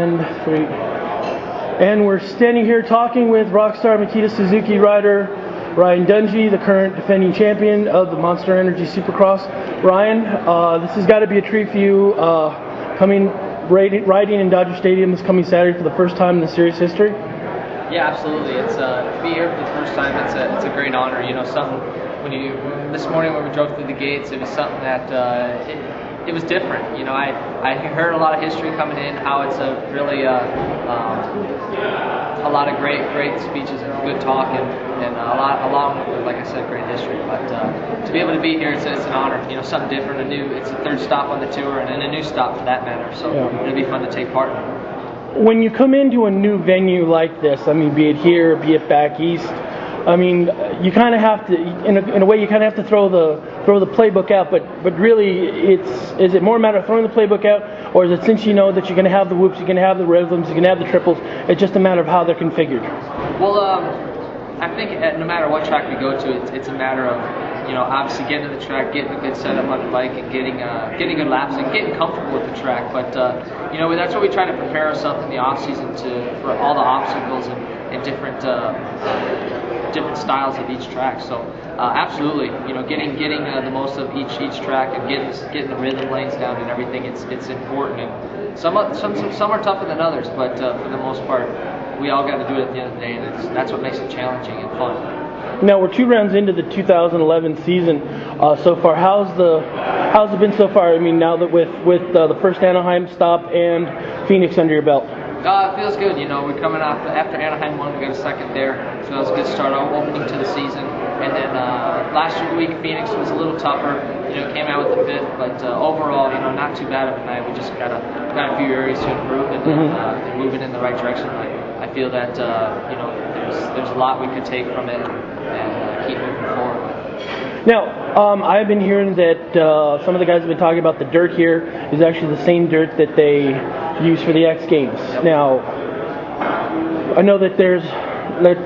And 3. And we're standing here talking with Rockstar Makita Suzuki rider Ryan Dungey, the current defending champion of the Monster Energy Supercross. Ryan, this has got to be a treat for you, riding in Dodger Stadium this coming Saturday for the first time in the series history. Yeah, absolutely. It's to be here for the first time. It's a great honor. You know, something this morning when we drove through the gates, it was something that it was different. You know, I heard a lot of history coming in, how it's a really a lot of great speeches and good talk and a lot along with, like I said, great history. But to be able to be here, it's an honor. You know, something different, it's the third stop on the tour and a new stop for that matter. So it'll be fun to take part in. When you come into a new venue like this, I mean, be it here, be it back east, I mean, you kind of have to, in a way, you kind of have to throw the playbook out. But really, is it more a matter of throwing the playbook out, or is it, since you know that you're going to have the whoops, you're going to have the rhythms, you're going to have the triples, it's just a matter of how they're configured? Well, I think no matter what track we go to, it's a matter of, you know, obviously getting to the track, getting a good setup on the bike, and getting good laps and getting comfortable with the track. But you know, that's what we try to prepare ourselves in the off season for all the obstacles and different styles of each track. So absolutely, you know, getting the most of each track and getting the rhythm lanes down and everything. It's important. And some are tougher than others, but for the most part, we all got to do it at the end of the day, and that's what makes it challenging and fun. Now we're 2 rounds into the 2011 season so far. How's it been so far? I mean, now that with the first Anaheim stop and Phoenix under your belt. It feels good. You know, we're coming off after Anaheim won, we got a second there, so that was a good start opening to the season. And then last week Phoenix was a little tougher. You know, came out with the 5th, but overall, you know, not too bad of a night. We just got a few areas to improve and they're moving in the right direction. I feel that you know, there's a lot we could take from it and keep moving forward. Now, I've been hearing that some of the guys have been talking about the dirt here is actually the same dirt that they use for the X Games. Yep. Now, I know that there's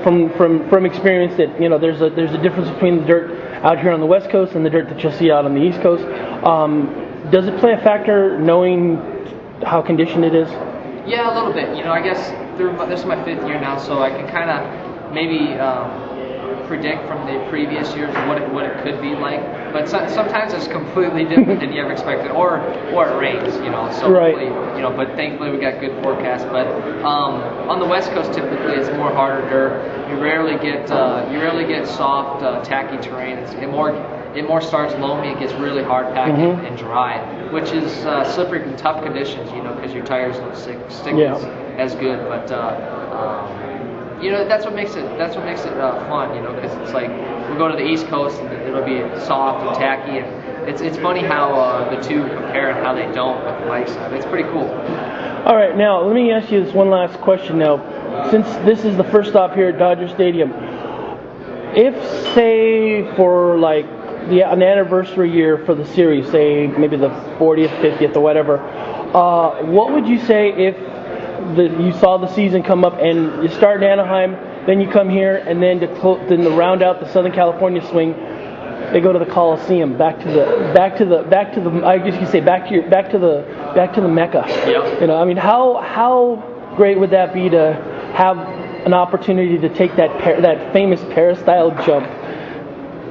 from experience that, you know, there's a difference between the dirt out here on the West Coast and the dirt that you'll see out on the East Coast. Does it play a factor knowing how conditioned it is? Yeah, a little bit. You know, I guess this is my 5th year now, so I can kind of maybe predict from the previous years what it could be like. But sometimes it's completely different than you ever expected, or it rains. You know, so right. You know, but thankfully we got good forecasts. But on the West Coast, typically it's more harder dirt. You rarely get soft, tacky terrain. It more starts loamy. It gets really hard packed and dry, which is slippery and tough conditions. You know, because your tires don't stick as good. But you know, that's what makes it fun. You know, because it's like we go to the East Coast and it'll be soft and tacky, and it's funny how the two compare and how they don't with the bikes. It's pretty cool. All right, now let me ask you this one last question. Now, since this is the first stop here at Dodger Stadium, if say for like an anniversary year for the series, say maybe the 40th, 50th, or whatever, what would you say if you saw the season come up and you start in Anaheim, then you come here, and then to round out the Southern California swing, they go to the Coliseum, back to the I guess you could say back to the Mecca. Yep. You know, I mean, how great would that be to have an opportunity to take that famous peristyle jump?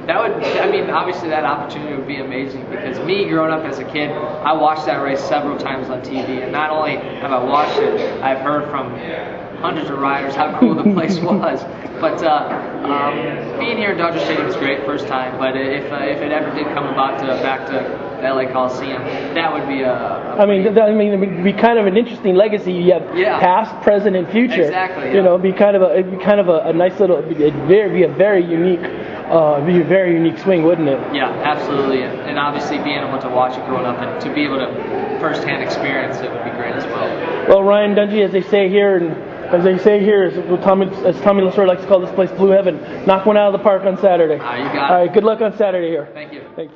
That would, I mean, obviously that opportunity would be amazing, because me, growing up as a kid, I watched that race several times on TV, and not only have I watched it, I've heard from hundreds of riders how cool the place was. But being here in Dodger Stadium is great, first time, but if it ever did come about back to LA Coliseum, that would be I mean, it would be kind of an interesting legacy. You have past, present, and future. Exactly. Yeah. You know, it'd be kind of a nice little, it'd be a very unique swing, wouldn't it? Yeah, absolutely. And obviously being able to watch it growing up and to be able to firsthand experience it would be great as well. Well, Ryan Dungey, as they say here, as Tommy Lasorda likes to call this place Blue Heaven, knock one out of the park on Saturday. You got it. All right, good luck on Saturday here. Thank you. Thanks.